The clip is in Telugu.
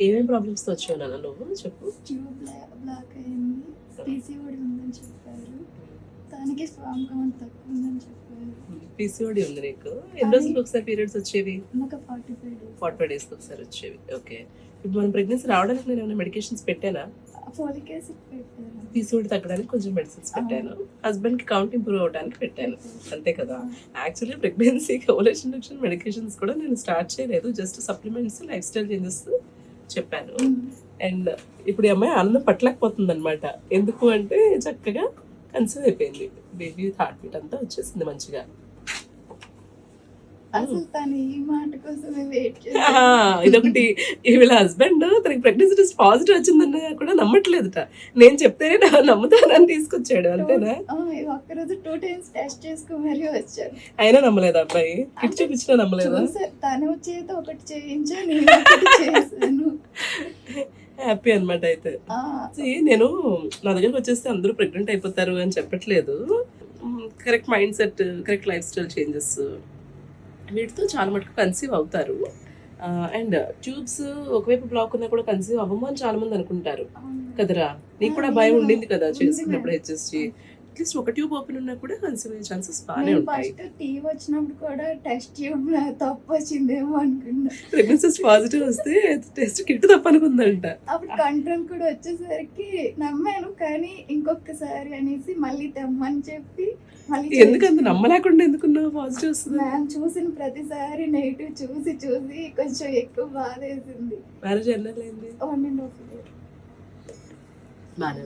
ఏమేం ప్రాబ్లమ్స్తో వచ్చావు నాన్న నువ్వు చెప్పు. ట్యూబ్ బ్లాక్ అయింది, పీసీఓడి ఉందని చెప్పారు, దానికి స్పామ్ కౌంట్ తక్కువ ఉందని చెప్పారు. పీసీఓడి ఉంది నీకు. ఎన్ని రోజులకు ఒకసారి పీరియడ్స్ వచ్చేవి? నాకు 45 days. 45 days ఒకసారి వచ్చేవి. ఓకే. ఇప్పుడు మనం ప్రెగ్నెన్సీ రావడానికి నేను ఏమైనా మెడికేషన్స్ పెట్టానా? ఫోలిక్ యాసిడ్ పెట్టారు. పీసీఓడి తగ్గడానికి కొంచెం మెడిసిన్స్ పెట్టాను. హస్బెండ్కి కౌంట్ ఇంప్రూవ్ అవడానికి పెట్టాను, అంతే కదా. యాక్చువల్లీ ప్రెగ్నెన్సీకి ఓవలేషన్ ఇండక్షన్ మెడికేషన్స్ కూడా నేను స్టార్ట్ చేయలేదు, just supplements, life style changes చెప్పాను. అండ్ ఇప్పుడు ఈ అమ్మాయి ఆనందం పట్టలేకపోతుంది అనమాట. ఎందుకు అంటే చక్కగా కన్సీవ్ అయిపోయింది, బేబీ హార్ట్ బీట్ అంతా వచ్చేసింది మంచిగా. అసలు తను ఈ మాట కోసమే వెయిట్ ఇదొకటి. వీళ్ళ హస్బెండ్ తనకి ప్రెగ్నెన్సీ టెస్ట్ పాజిటివ్ వచ్చిందన్న కూడా నమ్మట్లేదుట. నేను చెప్తేనే నమ్ముతానని తీసుకొచ్చాడు, అంతేనా? ఒక్కరోజు 2 times టెస్ట్ చేసుకో మరీ వచ్చాను, అయినా నమ్మలేదు అబ్బాయి. కిట్ చూపించినా నమ్మలేదా? తను చేత ఒకటి చేయించా, నేను ఒకటి చేశాను. హ్యాపీ అనమాట. అయితే నేను నా దగ్గరకు వచ్చేస్తే అందరూ ప్రెగ్నెంట్ అయిపోతారు అని చెప్పట్లేదు. Correct mind set, correct life style changes, వీటితో చాలా మటుకు కన్సీవ్ అవుతారు. అండ్ ట్యూబ్స్ ఒకవైపు బ్లాక్ ఉన్నా కూడా కన్సీవ్ అవ్వము అని చాలా మంది అనుకుంటారు కదరా. నీకు కూడా భయం ఉండింది కదా చేసుకున్నప్పుడు హెచ్ఎస్జి. అట్లీస్ట్ ఒక ట్యూబ్ ఓపెన్ ఉన్నా కూడా కన్సీవ్ అయ్యే ఛాన్సెస్ బాగానే ఉంటాయి. టీవీ వచ్చినప్పుడు కూడా టెస్ట్ ట్యూబ్ తప్పు వచ్చిందేమో అనుకున్నా. ప్రెగ్నెన్సీ పాజిటివ్ వస్తే టెస్ట్ కిట్ తప్పు అనుకుందంట. అప్పుడు కంట్రోల్ కూడా వచ్చేసరికి నమ్మాను, కానీ ఇంకొకసారి అనేసి మళ్ళీ తెమ్మని చెప్పి ఎందుకంత నమ్మలేకుండా ఎందుకున్నావు పాజిటివ్ వస్తుంది? మ్యామ్ చూసిన ప్రతిసారి నెగిటివ్ చూసి చూసి కొంచెం ఎక్కువ బాధ వేసింది. మ్యారేజ్ ఎన్నైంది? 1.5 year. బాగానే